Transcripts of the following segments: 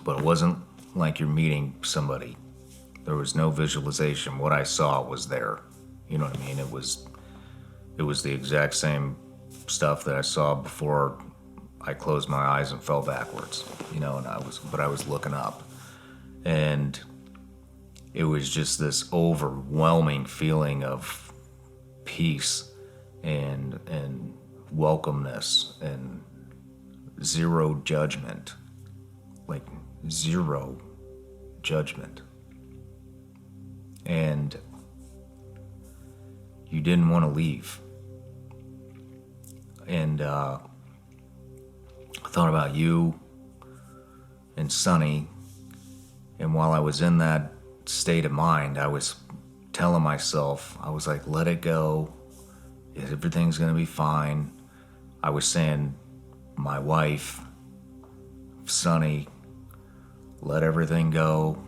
But it wasn't like you're meeting somebody. There was no visualization. What I saw was there. You know what I mean? It was the exact same stuff that I saw before I closed my eyes and fell backwards. And I was looking up. And it was just this overwhelming feeling of peace and welcomeness and zero judgment. Like zero judgment. And you didn't want to leave. And I thought about you and Sonny. And while I was in that state of mind, I was telling myself, I was like, let it go. Everything's going to be fine. I was saying, my wife, Sonny, let everything go.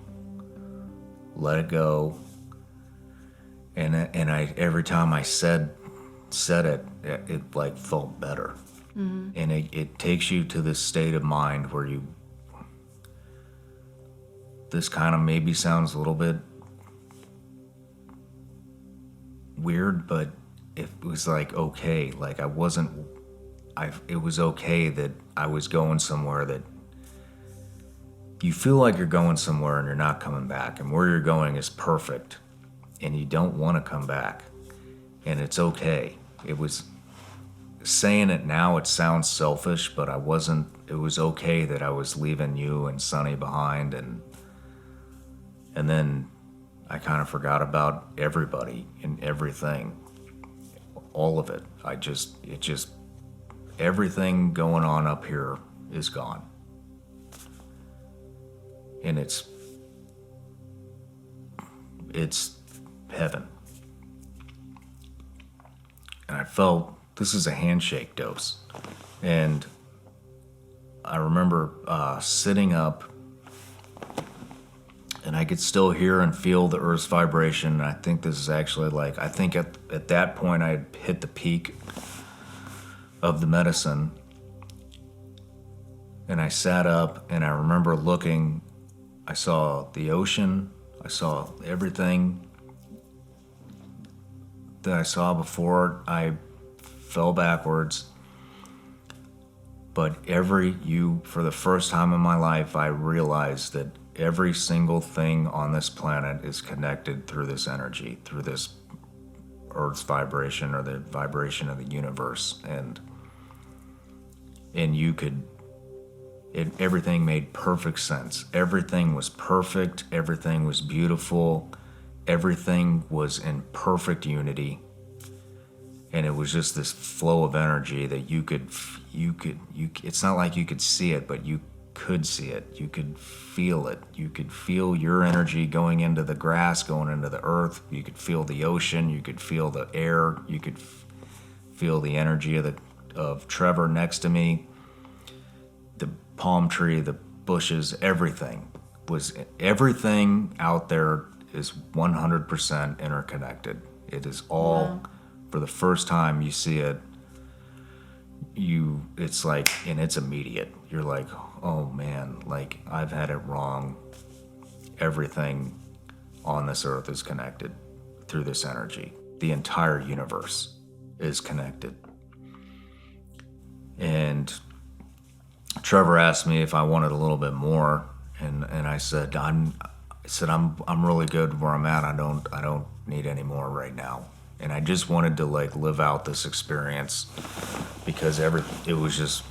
Let it go. And I every time I said it like felt better. Mm-hmm. And it takes you to this state of mind where this kind of maybe sounds a little bit weird, but it was like okay, like it was okay that I was going somewhere that you feel like you're going somewhere and you're not coming back, and where you're going is perfect and you don't want to come back, and it's okay. It was saying it now, it sounds selfish, but it was okay that I was leaving you and Sonny behind, and then I kind of forgot about everybody and everything, all of it. Everything going on up here is gone. And it's heaven. And I felt this is a handshake dose. And I remember sitting up, and I could still hear and feel the earth's vibration. And I think this is actually I think at that point I had hit the peak of the medicine. And I sat up, and I remember looking. I saw the ocean. I saw everything that I saw before I fell backwards. But for the first time in my life, I realized that every single thing on this planet is connected through this energy, through this Earth's vibration or the vibration of the universe. And everything made perfect sense. Everything was perfect. Everything was beautiful. Everything was in perfect unity. And it was just this flow of energy that you could, it's not like you could see it, but you could see it. You could feel it. You could feel your energy going into the grass, going into the earth. You could feel the ocean. You could feel the air. You could feel the energy of Trevor next to me. The palm tree, the bushes, everything out there is 100% interconnected. It is all, wow. For the first time you see it, it's like, and it's immediate. You're like, oh man, like I've had it wrong. Everything on this earth is connected through this energy. The entire universe is connected. And Trevor asked me if I wanted a little bit more, and I said I'm really good where I'm at. I don't need any more right now. And I just wanted to live out this experience, because it was just,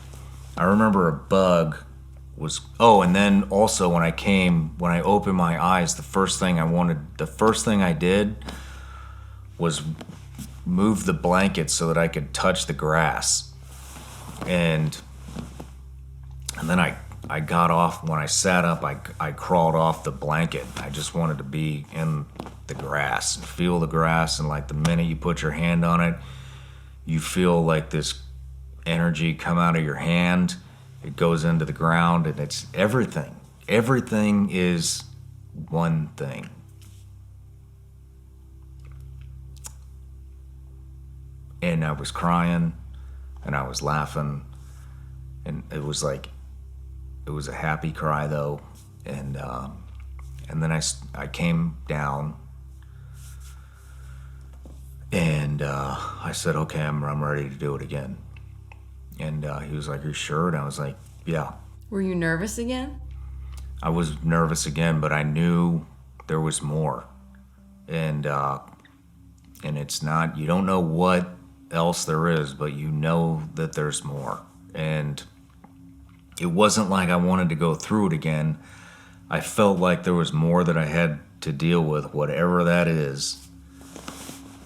I remember a bug was, and then also when I opened my eyes, the first thing I did was move the blanket so that I could touch the grass. And then I got off. When I sat up, I crawled off the blanket. I just wanted to be in the grass and feel the grass. And the minute you put your hand on it, you feel this energy come out of your hand. It goes into the ground, and it's everything. Everything is one thing. And I was crying, and I was laughing, and it was was a happy cry though, and then I came down, and I said, okay, I'm ready to do it again. And he was like, "Are you sure?" And I was like, "Yeah." Were you nervous again? I was nervous again, but I knew there was more. And it's not, you don't know what else there is, but you know that there's more. And it wasn't like I wanted to go through it again. I felt like there was more that I had to deal with, whatever that is.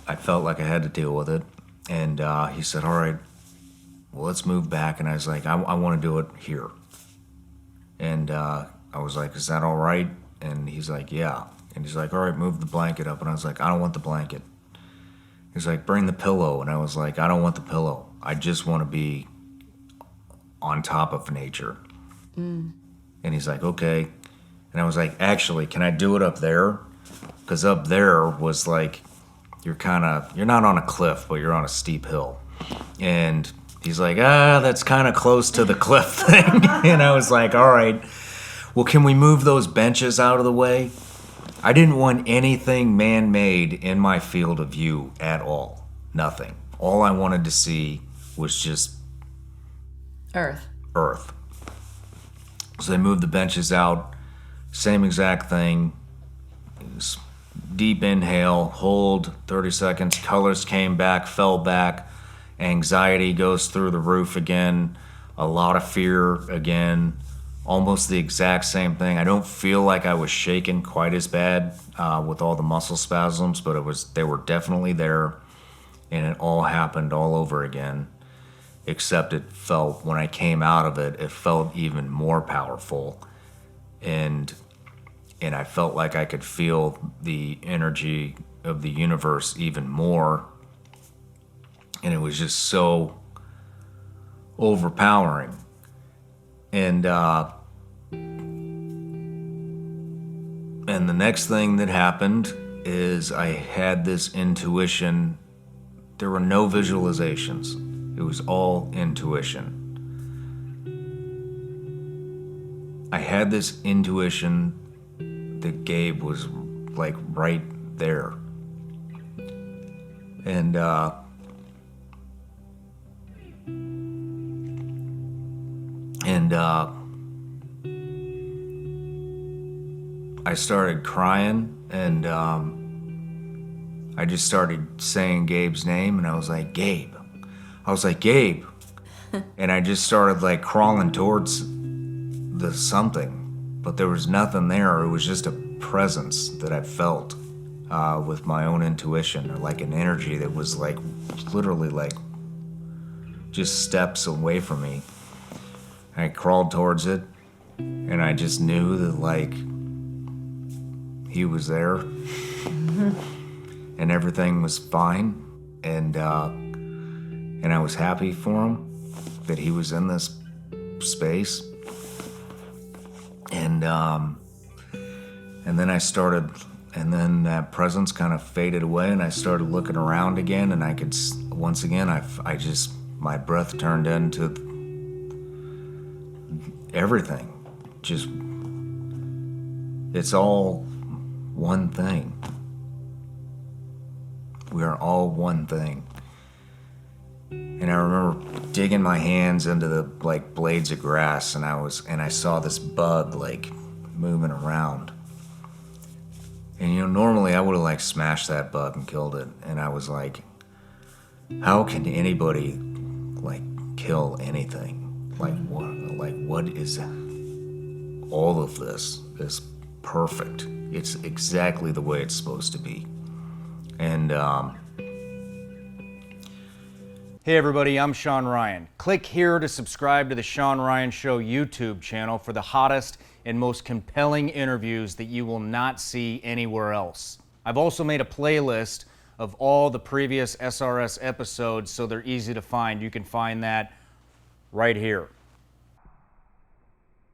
I felt like I had to deal with it. And he said, "All right, well, let's move back." And I was like, I want to do it here. And I was like, "Is that all right?" And he's like, "Yeah." And he's like, "All right, move the blanket up." And I was like, "I don't want the blanket." He's like, "Bring the pillow." And I was like, "I don't want the pillow. I just want to be on top of nature." And he's like, "Okay." And I was like, "Actually, can I do it up there?" Because up there was like, you're not on a cliff, but you're on a steep hill. And he's like, "That's kind of close to the cliff thing." And I was like, "All right, well, can we move those benches out of the way?" I didn't want anything man-made in my field of view at all. Nothing. All I wanted to see was just Earth. So they moved the benches out. Same exact thing. Deep inhale, hold, 30 seconds. Colors came back, fell back. Anxiety goes through the roof again. A lot of fear again. Almost the exact same thing. I don't feel like I was shaken quite as bad with all the muscle spasms, but they were definitely there, and it all happened all over again. Except it felt, when I came out of it, it felt even more powerful, and I felt like I could feel the energy of the universe even more, and it was just so overpowering. And the next thing that happened is I had this intuition. There were no visualizations. It was all intuition. I had this intuition that Gabe was like right there. And I started crying, and I just started saying Gabe's name, and I was like, "Gabe." I was like, "Gabe." And I just started like crawling towards the something, but there was nothing there. It was just a presence that I felt with my own intuition, or like an energy that was like literally like just steps away from me. I crawled towards it, and I just knew that like he was there, and everything was fine, and I was happy for him that he was in this space, and then I started, and then that presence kind of faded away, and I started looking around again, and I could once again I just, my breath turned into everything. Just, it's all one thing. We are all one thing. And I remember digging my hands into the like blades of grass, and I saw this bug like moving around. And normally I would have like smashed that bug and killed it. And I was like, how can anybody like kill anything? Like what is all of this is perfect. It's exactly the way it's supposed to be. And Hey everybody, I'm Shawn Ryan. Click here to subscribe to the Shawn Ryan Show YouTube channel for the hottest and most compelling interviews that you will not see anywhere else. I've also made a playlist of all the previous SRS episodes so they're easy to find. You can find that right here.